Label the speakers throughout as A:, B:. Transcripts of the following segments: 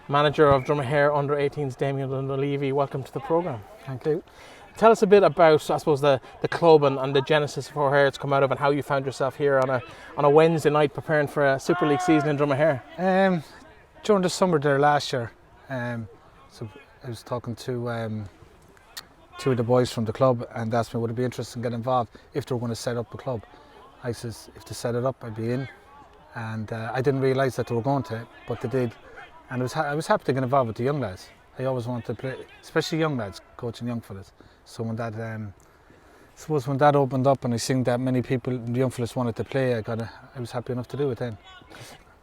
A: Manager of Dromahair Under-18s Damien Dunleavy. Welcome to the programme.
B: Thank you.
A: Tell us a bit about, I suppose, the club and the genesis of where it's come out of, and how you found yourself here on a Wednesday night preparing for a Super League season in Dromahair.
B: During the summer there last year, so I was talking to two of the boys from the club and asked me would it be interested in getting involved if they were going to set up a club. I says if they set it up I'd be in, and I didn't realise that they were going to, but they did, and I was happy to get involved with the young lads. I always wanted to play, especially young lads, coaching young fellas. So when that, suppose when that opened up and I seen that many people, the young fellas wanted to play, I was happy enough to do it then.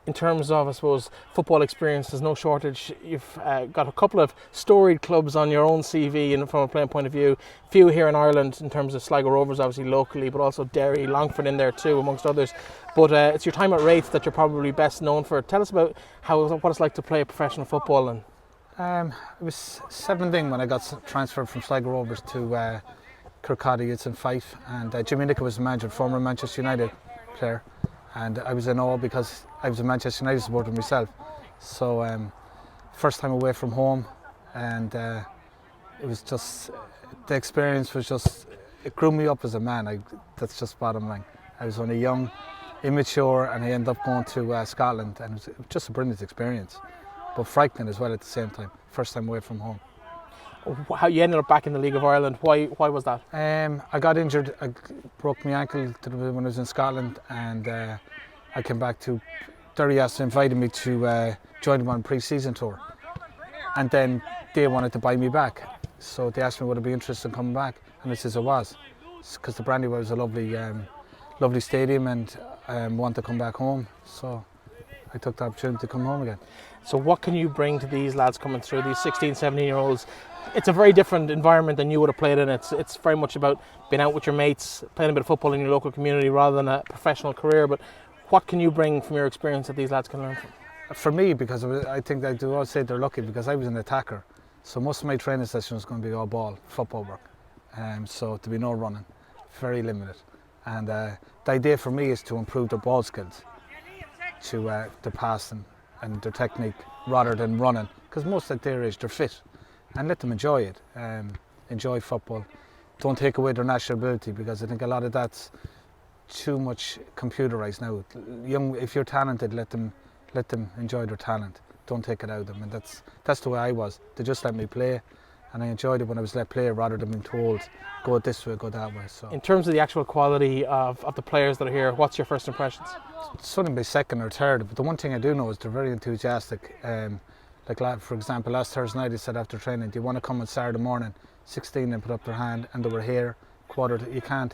A: In terms of, I suppose, football experience, there's no shortage. You've got a couple of storied clubs on your own CV, and from a playing point of view, few here in Ireland in terms of Sligo Rovers, obviously locally, but also Derry, Longford in there too, amongst others. But it's your time at Raith that you're probably best known for. Tell us about what it's like to play professional football. And
B: I was 17 when I got transferred from Sligo Rovers to Kirkcaldy. It's in Fife, and Jimmy Nicholl was the manager, former Manchester United player, and I was in awe because I was a Manchester United supporter myself. So first time away from home, and it was just, the experience was just, it grew me up as a man. That's just bottom line. I was only young, immature, and I ended up going to Scotland, and it was just a brilliant experience, but frightening as well at the same time. First time away from home.
A: how you ended up back in the League of Ireland, why was that?
B: I got injured. I broke my ankle when I was in Scotland, and I came back to Derry. Invited me to join them on a pre-season tour, and then they wanted to buy me back. So they asked me would I be interested in coming back, and I says I was, because the Brandywell was a lovely stadium, and wanted to come back home. So I took the opportunity to come home again.
A: So what can you bring to these lads coming through, these 16, 17-year-olds? It's a very different environment than you would have played in. It's very much about being out with your mates, playing a bit of football in your local community rather than a professional career. But what can you bring from your experience that these lads can learn from?
B: For me, because I think I do always say they're lucky, because I was an attacker. So most of my training session was going to be all ball, football work. So to be no running, very limited. And the idea for me is to improve their ball skills, to their passing and their technique rather than running, because most at their age they're fit, and let them enjoy it, enjoy football. Don't take away their natural ability, because I think a lot of that's too much computerised now. If you're talented, let them enjoy their talent. Don't take it out of them, and that's the way I was. They just let me play, and I enjoyed it when I was let play rather than being told go this way, go that way. So
A: in terms of the actual quality of the players that are here, what's your first impressions?
B: It's only by second or third, but the one thing I do know is they're very enthusiastic. Like for example, last Thursday night they said after training, do you want to come on Saturday morning? 16 and put up their hand, and they were here. You can't.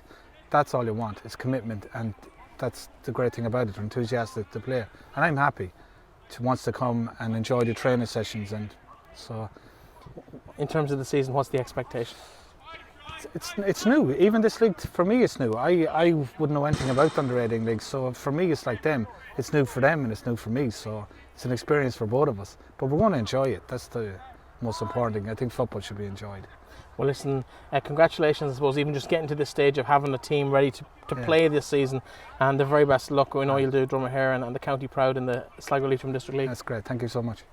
B: That's all you want, is commitment, and that's the great thing about it. They're enthusiastic to play, and I'm happy wants to come and enjoy the training sessions. And so,
A: in terms of the season, what's the expectation?
B: It's new. Even this league for me is new. I wouldn't know anything about the under-18 league, so for me it's like them. It's new for them and it's new for me, so it's an experience for both of us. But we're going to enjoy it. That's the most important thing. I think football should be enjoyed.
A: Well, listen, congratulations, I suppose, even just getting to this stage of having a team ready to play this season, and the very best luck. We know you'll do Dromahair and the county proud in the Sligo Leitrim District League.
B: That's great. Thank you so much.